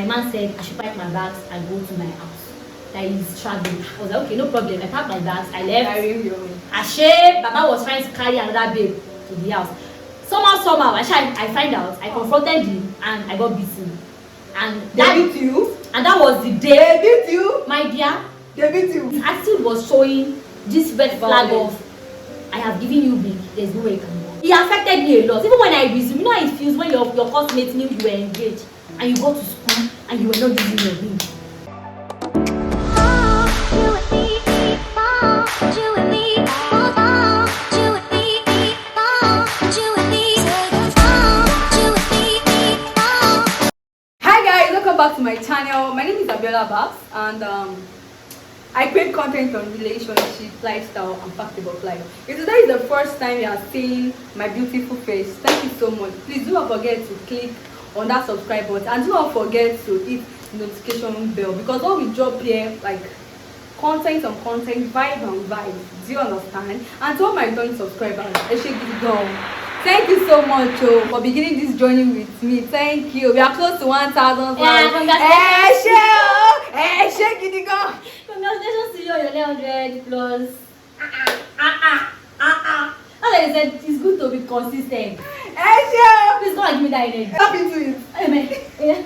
My man said I should pack my bags and go to my house. That he's traveling. I was like, okay, no problem. I packed my bags, I left. Ashe, Baba was trying to carry another babe to the house. Somehow, I find out. I confronted him and I got beaten. And that beat you? And that was the day. They beat you? My dear. They beat you? His attitude was showing this red flag of I have given you big. There's no way you can go. He affected me a lot. Even when I resumed, you know how it feels when your classmates knew you were engaged and you go to school and you were not using your ring. Back to my channel. My name is Babs and I create content on relationship, lifestyle and fact about life. If today is the first time you are seeing my beautiful face, thank you so much. Please do not forget to click on that subscribe button and do not forget to hit the notification bell, because all we drop here, like content on content, vibe and vibe. Do you understand? And to all my returning subscribers, thank you so much for beginning this journey with me. Thank you. We are close to 1,000. Yeah, congratulations to you on your 100 plus. As I said, it's good to be consistent. Please go and give me that energy. Tap into it. Amen.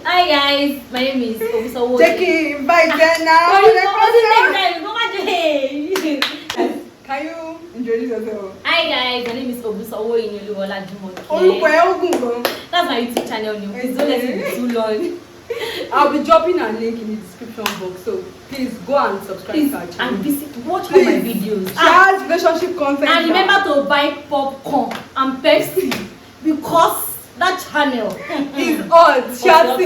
Hi guys, my name is Obisowo. Jackie, invite them now. Can you introduce yourself? Hi guys, my name is Obisowo Inyoluwola Jumoke. That's my YouTube channel name. Please don't let it be too long. I'll be dropping a link in the description box, so please go and subscribe to our channel. And watch all my videos. Share relationship content. And remember to buy popcorn and Pepsi because that channel is on. Shall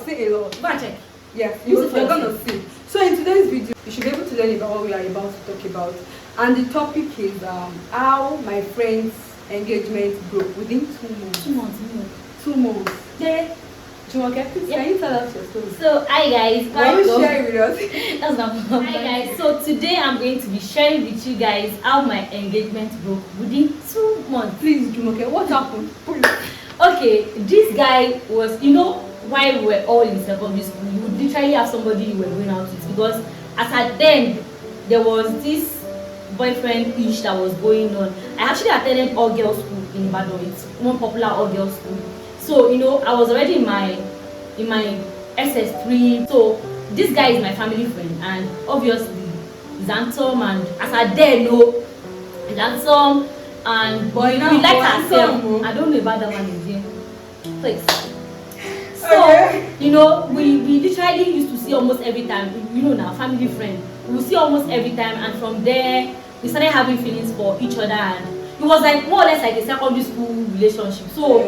see a lot. Go and check. Yes, you're gonna see. So in today's video, you should be able to learn about what we are about to talk about. And the topic is how my friend's engagement broke within 2 months. 2 months. 2 months. Yeah. Jumoke, please, can you tell us your story? So, hi guys. Can you share with us? That's not problem. Hi guys. So today I'm going to be sharing with you guys how my engagement broke within 2 months. Please, Jumoke, what happened? Please. Okay, this guy was, while we were all in secondary school, you would literally have somebody you were going out with, because as at then there was this boyfriend-ish that was going on. I actually attended all-girls school in Ibadan. It's one popular all-girls school. So I was already in my SS3. So this guy is my family friend, and obviously he's handsome, and as I then know, he's handsome, and we like ourselves. I don't know about that one again. Please. So we literally used to see almost every time. Now family friend, we would see almost every time, and from there we started having feelings for each other, and it was like more or less like a secondary school relationship. So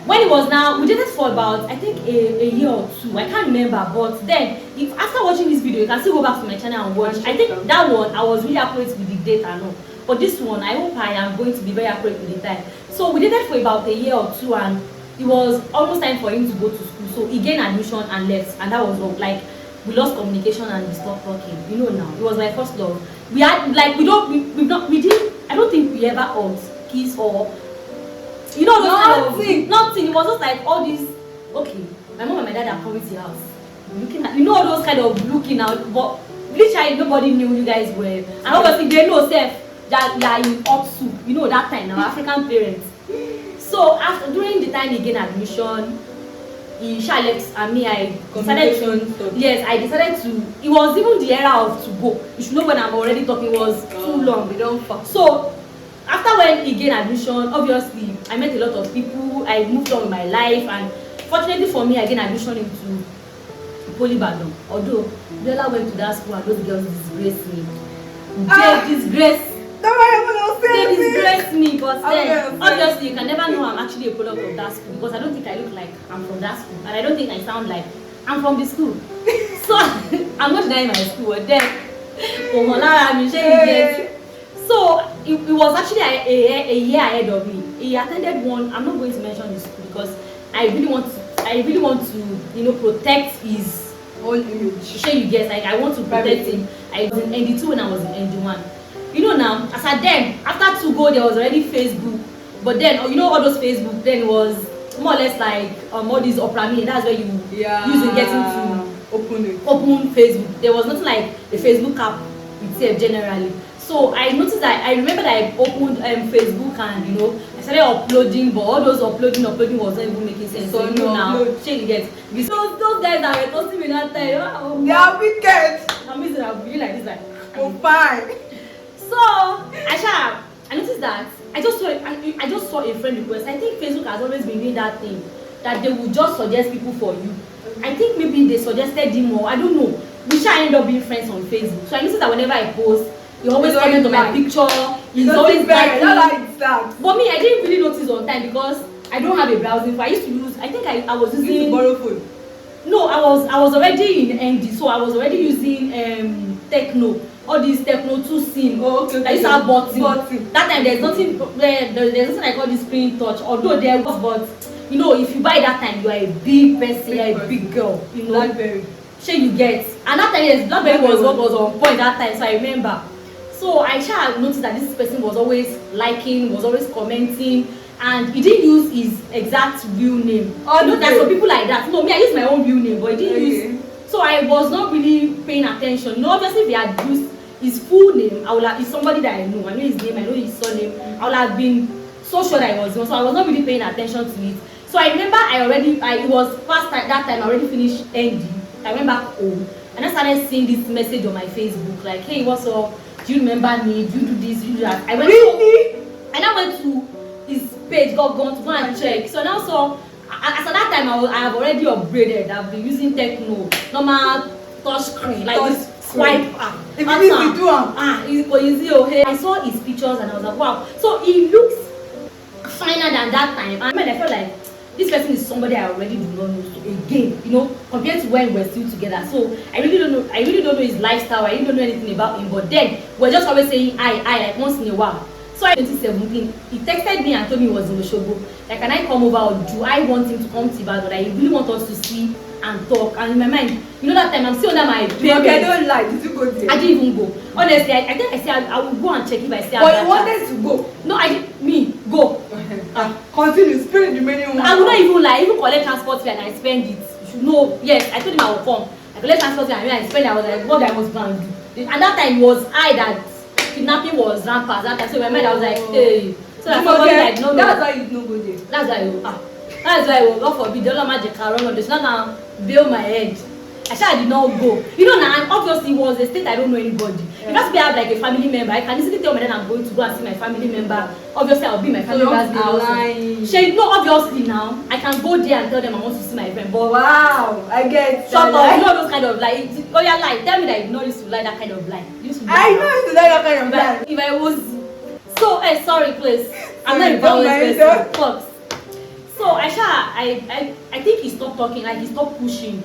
when it was now, we dated for about I think a year or 2. I can't remember, but then if after watching this video, you can still go back to my channel and watch. I think that one I was really accurate with the date and all. But this one, I hope I am going to be very accurate with the time. So we dated for about a year or 2, and it was almost time for him to go to school. So he gained admission and left, and that was all. Like we lost communication and we stopped talking. Now it was my first love. We had like we didn't. I don't think we ever hugged, kiss or nothing. Nothing. It was just like all this. Okay, my mom and my dad are coming to the house, looking at all those kind of looking out. But literally nobody knew you guys were, and obviously they know self that you are in ASUU. That time our African parents. So during the time he gained admission, he left, and me I decided to. Yes, I decided to. It was even the era of to go. You should know when I'm already talking. It was too long. We don't fuck. So after when he gained admission, obviously I met a lot of people. I moved on with my life, and fortunately for me, I gained admission into Poly Ibadan. Although Bella went to that school and those girls disgraced me. They disgraced me, but then obviously you can never know I'm actually a product of that school, because I don't think I look like I'm from that school, and I don't think I sound like I'm from the school. So I'm not denying my school, but then so it was actually a year ahead of me. He attended one. I'm not going to mention the school because I really want to protect his own image. Sure, you guess, like I want to protect him. I was in ND2 when I was in ND1. Now, as at then, after 2 go, there was already Facebook. But then, all those Facebook then was more or less like all these Opera Me. That's where you use it getting to open Facebook. There was nothing like a Facebook app itself generally. So I noticed that I remember that I opened Facebook and I started uploading, but all those uploading was not even making sense. So now change get those guys that were posting me that time. They are wicked. I'm missing. I'm really like this like. Oh fine. So I noticed that I just saw a friend request. I think Facebook has always been doing that thing that they will just suggest people for you. I think maybe they suggested him or I don't know. We shall end up being friends on Facebook. So I noticed that whenever I post, you always comment on my picture. He's always like but me, I didn't really notice on time because I don't have a browsing phone. I used to use. I think I was using. You borrow phone. No, I was already in ND, so I was already using Techno. All these Techno 2 SIM. Oh, okay. I used to have button. That time there's nothing like all this screen touch. Although there was, but if you buy that time, you are a big person, you are a big girl. Blackberry. Sure you get. And that time, yes, Blackberry was what was on point that time, so I remember. So I noticed that this person was always liking, was always commenting, and he didn't use his exact real name. Oh, there's some people like that. No, me, I use my own real name, but he didn't use. So I was not really paying attention. Obviously, if he had used his full name, it's somebody that I know. I know his name, I know his surname. I would have been so sure that I was. So I was not really paying attention to it. So I remember it was past that time. I already finished ND. I went back home and I started seeing this message on my Facebook like, hey, what's up? Do you remember me? Do you do this? Do you do that? I went to his page, got gone to go and check. So now as at that time I have already upgraded. I've been using Techno, normal touch screen, like this swipe app. If you need to do easy. I saw his pictures and I was like, wow. So he looks finer than that time. And I felt like this person is somebody I already do not know. So again, compared to when we're still together. So I really don't know his lifestyle. I really don't know anything about him. But then we're just always saying I like once in a while. So in 2017, he texted me and told me he was in Osogbo. Like, can I come over or do I want him to come to Ibadan? I really want us to see and talk. And in my mind, that time I'm still under my parents. Okay, don't lie. Did you go there? I didn't even go. Honestly, I think I said I will go and check if I still have. But you wanted to go. No, I didn't. Me go. Continue. Spend the remaining one. I would not even lie. Even collect transport fee and I spend it. You should know. Yes, I told him I would come. I collect transport fee and when I spend, I was like, what I was going to do. And that time it was that kidnapping was rampant. That time, so in my mind I was like, hey. So that somebody like no. That's why you no go there. That's why I will. God forbid, the Lord magic around on this. Not now bail my head. I did not go. Now, and obviously it was a state I don't know anybody. If I have like a family member, I can easily tell me that I'm going to go and see my family member. Obviously, I'll be my family member's name. Obviously now, I can go there and tell them I want to see my friend. But wow, I get. Shut up. Those kind of lie. Oh yeah, lie. Tell me that you used to lie that kind of lie. I know you used to lie that kind of lie. If I was so, sorry, please. I'm not a violent person. Fox. So I think he stopped talking, like he stopped pushing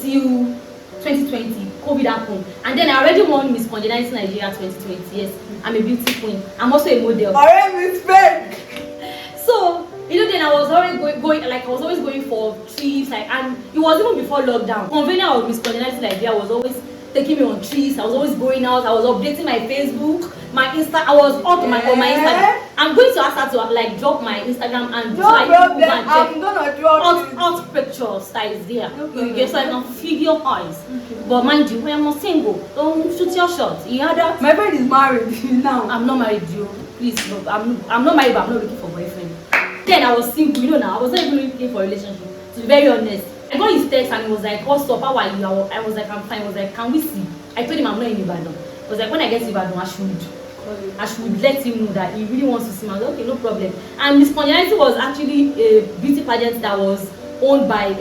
till 2020. COVID happened, and then I already won Miss Congeniality Nigeria 2020. Yes, I'm a beauty queen. I'm also a model. Alright, Miss Fake. So then I was always going like I was always going for trips, like, and it was even before lockdown. Convener of Miss Congeniality Nigeria was always taking me on trips. I was always going out. I was updating my Facebook, my Insta. I was up on my Instagram. I'm going to ask her to like drop my Instagram and I'm gonna drop out pictures that is there. You get so I can feed your eyes. But mind you, when I'm not single, don't shoot your shot. You heard that? My friend is married now. I'm not married, you. Please, no. I'm not married, but I'm not looking for boyfriend. Then I was single, now. I was not even looking for a relationship. To be very honest. I got his text and he was like, what's up, how are you? I was like, I'm fine. I was like, can we see? I told him I'm not in Ibadan. I was like, when I get to Ibadan, I should let him know that he really wants to see me. I was like, okay, no problem. And Miss Congeniality was actually a beauty pageant that was owned by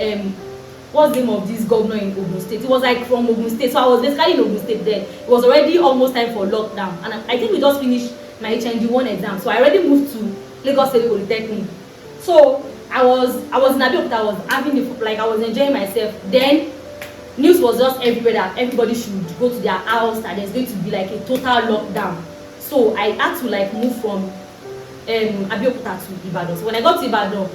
what's the name of this governor in Ogun State? It was like from Ogun State. So I was basically in Ogun State then. It was already almost time for lockdown. And I think we just finished my HND1 exam. So I already moved to Lagos State Polytechnic. So I was in Abeokuta. I was I was enjoying myself. Then news was just everywhere that everybody should go to their house and there's going to be like a total lockdown. So I had to like move from Abeokuta to Ibadan. So when I got to Ibadan,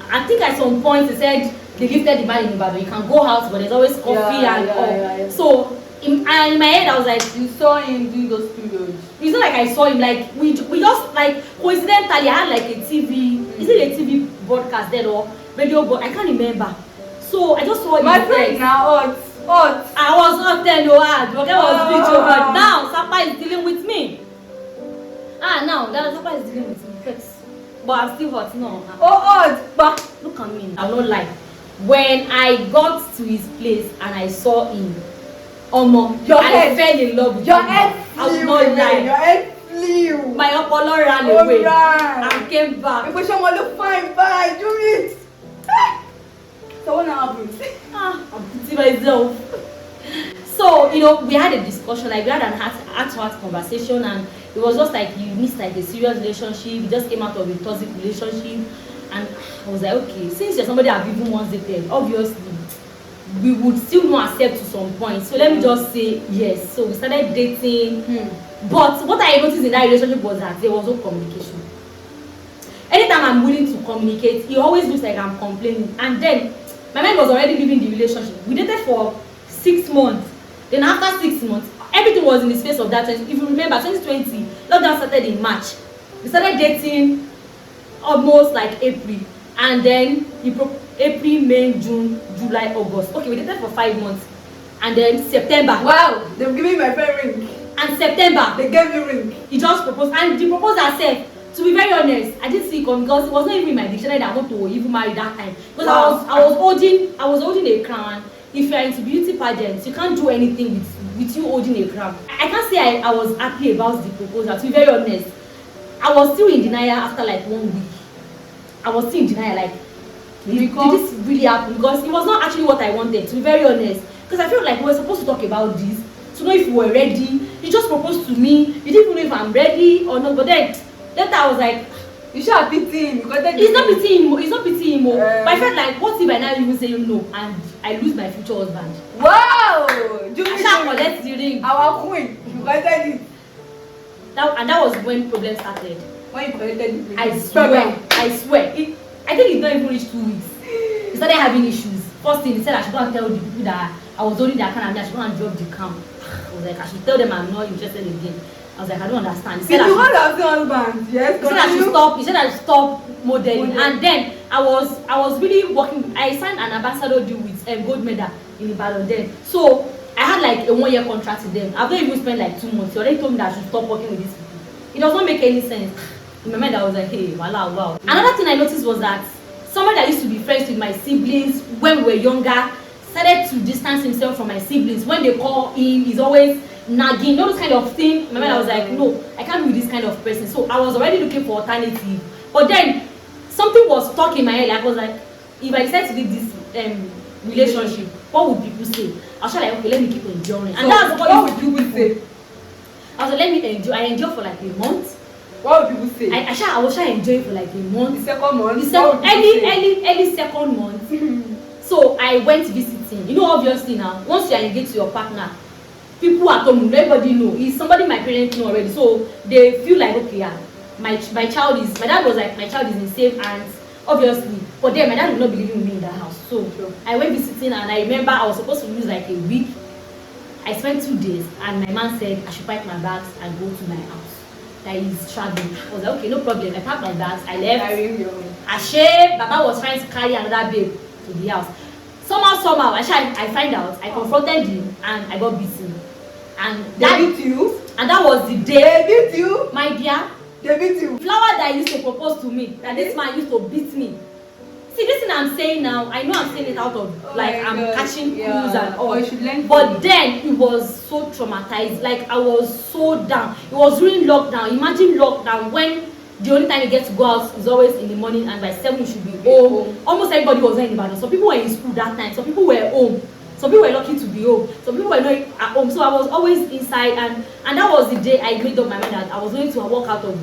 I think at some point they said they lifted the ban in Ibadan. You can go out, but there's always coffee and all. Yeah. So in my head, I was like, you saw him doing those periods. It's not like I saw him. Like we just like coincidentally I had like a TV. Is it a TV broadcast then or radio, but I can't remember. So I just saw My his friend ex. now, hot. I was not then, no hard. The guy was rich, but now Sapa is dealing with me. Now that Sapa is dealing with me, yes. But I'm still hot, no. Oh, hot. But Look at me, I'm not lying. When I got to his place and I saw him, I fell in love with him. Your head I was flew not away. lying. Your head flew. My Apollo ran Oh, away right. and came back. Because someone look fine, bye, do it. So what happened? I'm putting myself. So, we had a discussion, like we had an heart-to-heart conversation, and it was just like you missed like a serious relationship. You just came out of a toxic relationship, and I was like, okay, since you're somebody I've even once dated, obviously we would still not accept to some point. So let me just say yes. So we started dating. But what I noticed in that relationship was that there was no communication. Anytime I'm willing to communicate, it always looks like I'm complaining. And then my mind was already leaving the relationship. We dated for 6 months. Then after 6 months, everything was in the space of that. If you remember, 2020, lockdown started in March. We started dating almost like April. And then April, May, June, July, August. Okay, we dated for 5 months. And then September. Wow, they've given my friend ring. And September, They gave you ring. he just proposed. And the proposal said, to be very honest, I didn't see it coming because it was not even in my dictionary that I want to even marry that time. Because Wow. I was holding a crown. If you are into beauty pageants, you can't do anything with you holding a crown. I can't say I was happy about the proposal. To be very honest, I was still in denial after like 1 week. I was still in denial, like, did this really happen? Because it was not actually what I wanted, to be very honest. Because I felt like we were supposed to talk about this, to know if we were ready. You just proposed to me, you didn't even know if I'm ready or not. But then later I was like, You should have pity him because it's not pitying him. But I felt like, what if I now even say no and I lose my future husband? Wow! I shall collect the ring. Our queen. You collected it. And that was when problems started. When you collected the ring. I swear. I think it's not even reached 2 weeks. He started having issues. First thing, he said I should go and tell the people that I was holding their account and I should go and drop the camp. I was like, I should tell them I'm not interested again. I was like, I don't understand. He said If you want to have the husband, yes, He said I should stop modeling. And then I was really working. I signed an ambassador deal with gold medal in Ibadan then. So I had like a 1-year contract with them. I've not even spent like 2 months. He already told me that I should stop working with these people. It does not make any sense. In my mind I was like, hey, wow. Another thing I noticed was that somebody that used to be friends with my siblings when we were younger started to distance himself from my siblings. When they call him, he's always nagging, those kind of thing. My mind I was like, no, I can't be with this kind of person. So I was already looking for alternative. But then something was stuck in my head. Like, I was like, if I decide to leave this relationship, what would people say? I was like, okay, let me keep enjoying. And so that's what would people say? I was like, let me enjoy. I enjoy for like a month. What would people say? I was trying to enjoy for like a month. The second month. Early second month. So I went visiting. You know, obviously now, once you are engaged to your partner, people at home, everybody know. It's somebody my parents know already. So they feel like, okay, yeah, my dad was like, my child is in safe hands, obviously. But then my dad would not be living with me in that house. So I went visiting and I remember I was supposed to use like a week. I spent 2 days and my man said I should pack my bags and go to my house. That is traveling. I was like, okay, no problem. I packed my bags, I left. Ashe, Baba was trying to carry another babe to the house. Somehow, I find out, I confronted him and I got beaten. And they beat you? And that was the day. They beat you? My dear. They beat you? Flower that used to propose to me, that this man used to beat me. See, this thing I'm saying now, I know I'm saying it out of I'm catching clues and all. But then it was so traumatized. Like, I was so down. It was during lockdown. Imagine lockdown when the only time you get to go out is always in the morning and by 7 you should be home. Almost everybody was not in Ibadan. Some people were in school that time. Some people were home. Some people were lucky to be home. Some people were not at home. So I was always inside, and that was the day I made up my mind that I was going to walk out of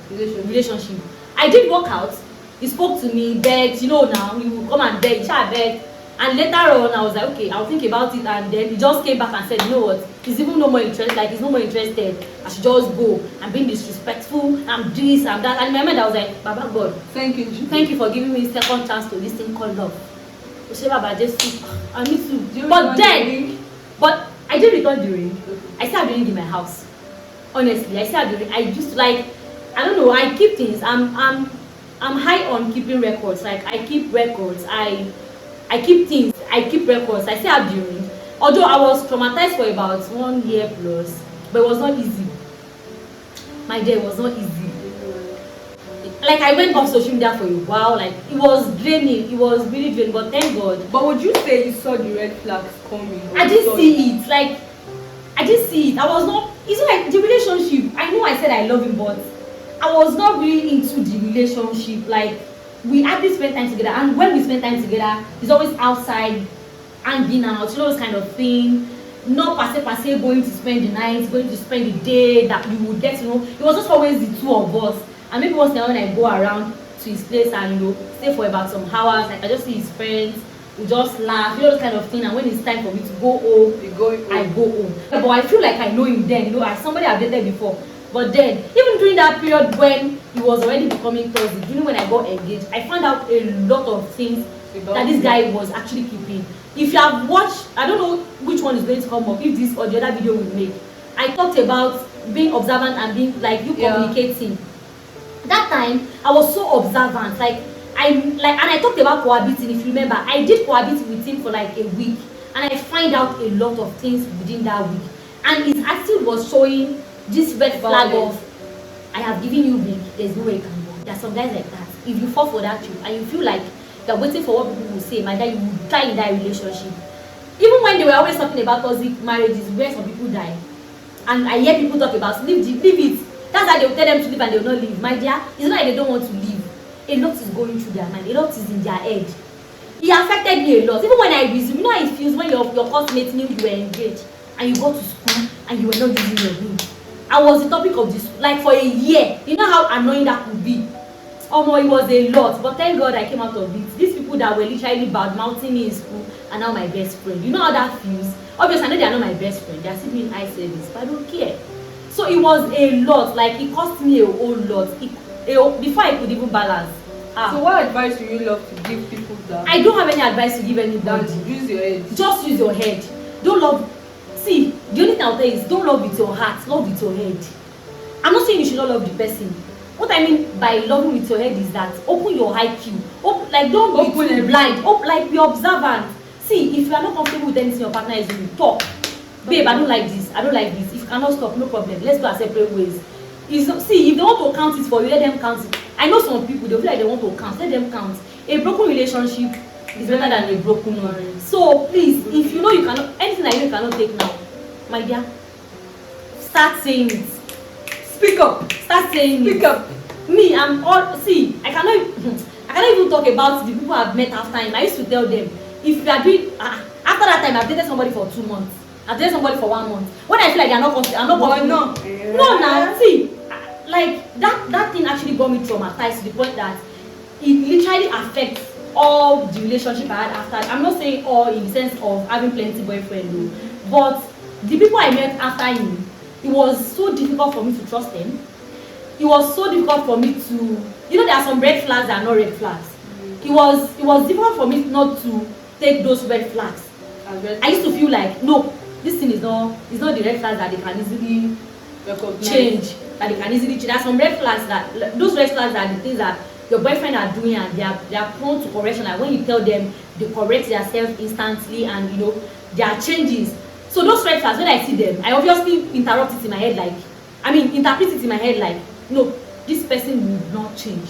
the relationship. I did walk out. He spoke to me, begged, now he would come and beg, begged. And later on, I was like, okay, I'll think about it. And then he just came back and said, you know what, he's even no more interested, he's no more interested. I should just go. I'm being disrespectful, I'm this, I'm that. And in my mind, I was like, Baba God, thank you for giving me a second chance to this thing called love. Baba, just I need to. But I did return the ring. I still have the ring in my house. Honestly, I still have the ring. I just like, I don't know, I keep things. I'm high on keeping records. Like I keep records. I keep things. I keep records. I still have the ring. Although I was traumatized for about 1 year plus, but it was not easy. My day was not easy. Like I went off social media for a while. Like it was draining. It was really draining. But thank God. But would you say you saw the red flags coming? I didn't see it. Like I didn't see it. I was not. It's not like the relationship. I know I said I love him, but I was not really into the relationship. Like we hardly spend time together, and when we spend time together, it's always outside, hanging out, you know, those kind of thing. Not passe going to spend the night, going to spend the day that you would get to know. It was just always the two of us. And maybe once in a while when I go around to his place and stay for about some hours, like I just see his friends, we just laugh, you know, those kind of thing. And when it's time for me to go home, I go home. But I feel like I know him then, as somebody I've dated before. But then, even during that period when he was already becoming closet, when I got engaged, I found out a lot of things that this guy was actually keeping. If you have watched, I don't know which one is going to come up, if this or the other video will make. I talked about being observant and being like you communicating. That time I was so observant, and I talked about cohabiting. If you remember, I did cohabit with him for like a week, and I find out a lot of things within that week. And his attitude was showing this red flag of, I have given you ring, there's no way you can go. There are some guys like that. If you fall for that too, and you feel like you're waiting for what people will say, my dad, you will die in that relationship. Even when they were always talking about toxic marriages, where some people die, and I hear people talk about leave it. That's why they will tell them to leave and they will not leave. My dear, it's not like they don't want to leave. A lot is going through their mind. A lot is in their head. It affected me a lot. Even when I resume, you know how it feels when your classmates knew you were engaged and you go to school and you were not using your ring. I was the topic of this like for a year. You know how annoying that could be. Oh no, it was a lot. But thank God I came out of it. These people that were literally bad mouthing me in school are now my best friend. You know how that feels? Obviously, I know they are not my best friend. They are still doing eye service, but I don't care. So it was a lot. Like it cost me a whole lot. Before I could even balance. So what advice do you love to give people that? I don't have any advice to give anybody. Use your head. Just use your head. Don't love. See, the only thing I'll tell you is don't love with your heart, love with your head. I'm not saying you should not love the person. What I mean by loving with your head is that open your IQ. Don't be blind. Be observant. See, if you are not comfortable with anything your partner is doing, talk. Babe, I don't like this. I don't like this. If you cannot stop, no problem. Let's go our separate ways. See, if they want to count it for you, let them count it. I know some people, they feel like they want to count. Let them count. A broken relationship is better than a broken one. So please, if you know you cannot, anything that you cannot take now, my dear, start saying it. Speak up. Start saying Speak up. Me, I'm all. See, I cannot even talk about the people I've met after him. I used to tell them, if you are doing after that time, I've dated somebody for 2 months. I've dated somebody for 1 month. When I feel like I'm not comfortable. No, now see, like that thing actually got me traumatized to the point that it literally affects all the relationship I had after. I'm not saying all in the sense of having plenty boyfriend, but the people I met after him, it was so difficult for me to trust them. It was so difficult for me to, there are some red flags that are not red flags. It was difficult for me not to take those red flags. I used to feel like, no, this thing is not the red flags that they can easily change. That they can easily change. There are some red flags those red flags are the things that your boyfriend are doing and they are prone to correction. Like when you tell them, they correct themselves instantly and there are changes. So those red flags, when I see them, I obviously interrupt it in my head interpret it in my head like, no, this person will not change.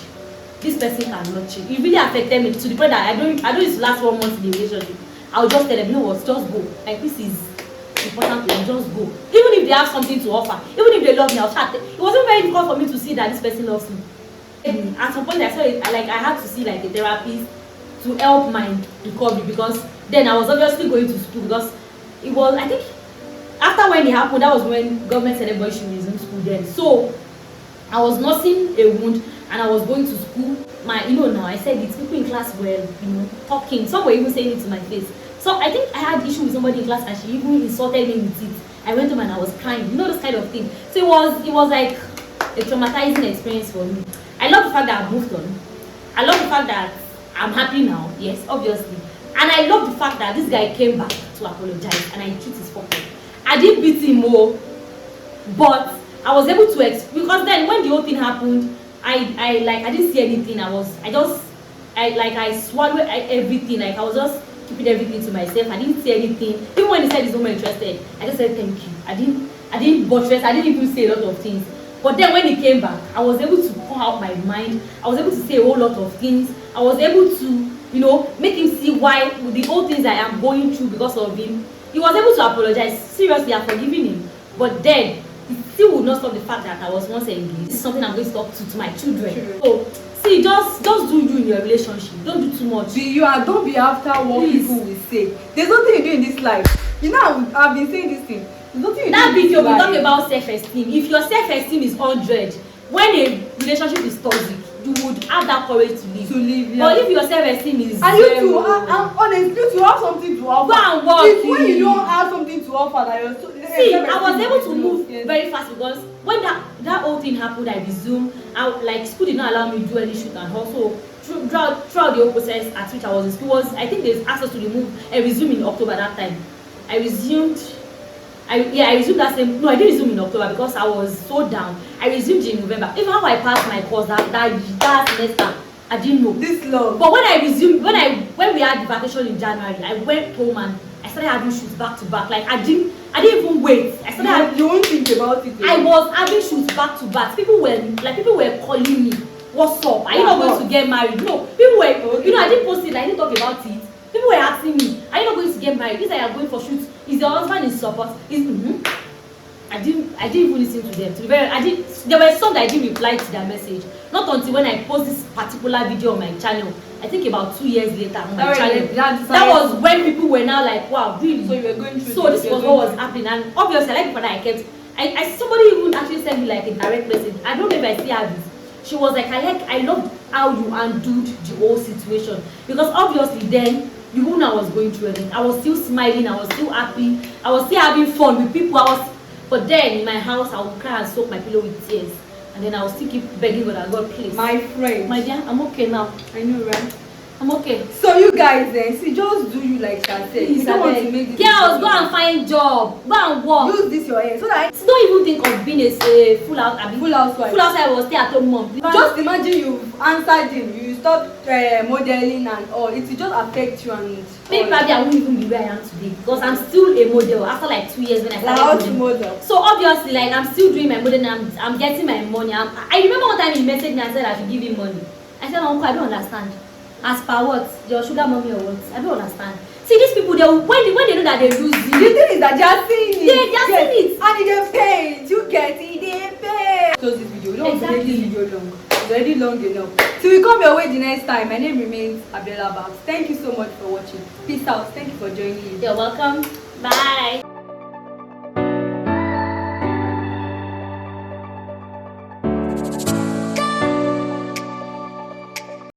This person cannot change. It really affected me to the point that I don't used to last 1 month in the relationship. I'll just tell them, you know what, just go. Like this is important to them, just go. Even if they have something to offer, even if they love me, I'll chat. It wasn't very difficult for me to see that this person loves me. At some point I saw it, I had to see like a therapist to help my recovery, because then I was obviously going to school, because it was, I think after when it happened, that was when government said everybody should resume school then. So I was nursing a wound and I was going to school. Now I said it, people in class were talking, some were even saying it to my face. So I think I had issue with somebody in class and she even insulted me with it. I went home and I was crying, this kind of thing. So it was like a traumatizing experience for me. I love the fact that I moved on. I love the fact that I'm happy now, yes, obviously. And I love the fact that this guy came back to apologize and I treat his fucker. I didn't beat him more, but I was able to because then when the whole thing happened, I didn't see anything. I swallowed everything. Like I was just keeping everything to myself. I didn't say anything. Even when he said he's not more interested, I just said thank you. I didn't buttress. I didn't even say a lot of things. But then when he came back, I was able to pour out my mind. I was able to say a whole lot of things. I was able to, you know, make him see why the whole things I am going through because of him. He was able to apologize. Seriously, I've forgiven him. But then it still would not stop the fact that I was once engaged. This is something I'm going to talk to my children. So see, just do you in your relationship. Don't do too much. Don't be after what people will say. There's nothing you do in this life. You know, I've been saying this thing. There's nothing you that do video we life. talk about self-esteem. If your self-esteem is 100, when a relationship is toxic, you would have that courage to leave. Yeah. But if your self-esteem is and you too, honestly, you have something to offer. Go and work. It's when you don't have something to offer that you're so. See, I was able to move very fast because when that whole thing happened, I resumed. School did not allow me to do any shoot and also throughout the whole process at which I was in school I think they asked us to remove and resume in October that time. I resumed that same. No, I didn't resume in October because I was so down. I resumed in November. Even how I passed my course that semester, I didn't know. This long. But when I resumed, when we had the vacation in January, I went home and I started having shoots back to back. Like I didn't even wait. You won't think about it. I was having shoots back to back. People were calling me. What's up? Are you not going to get married? No. People were. You know, I didn't post it. I didn't talk about it. People were asking me, are you not going to get married? This is are going for shoots. Is your husband in support? I didn't even listen to them. To be very, there were some that I didn't reply to their message. Not until when I post this particular video on my channel. I think about 2 years later on my channel. That was when people were now like, wow, really? So you were going through. So this was what was happening, and obviously, like the I kept. Somebody even actually sent me like a direct message. I don't know if I see her this. She was like, I love how you handled the whole situation, because obviously then you knew I was going through it. I was still smiling. I was still happy. I was still having fun with people. But then in my house, I would cry and soak my pillow with tears. And then I would still keep begging God, please. My friend. My dear, I'm okay now. I know, right? I'm okay. So you guys see, just do you like that. You don't want to make this. Girls, go and find job. Go and work. Use this your hair so that. Don't even think of being a full housewife. Full housewife was stay at home mom. Just imagine you've answered him. You stop modeling and all. It will just affect you and. Maybe probably I won't even be where I am today because I'm still a model after like 2 years when I started model. So obviously, like I'm still doing my modeling. I'm getting my money. I remember one time he messaged me and said I should give him money. I said, Uncle, I don't understand. As per what? Your sugar mommy or what? I don't understand. See, these people, when they know that they lose you. The thing is that they are seeing it. They are seeing it. And they pay it. You get it, they pay. Close this video. We don't want to make this video long. It's already long enough. Till we come your way the next time, my name remains Abiola Babs. Thank you so much for watching. Peace out. Thank you for joining me. You're welcome.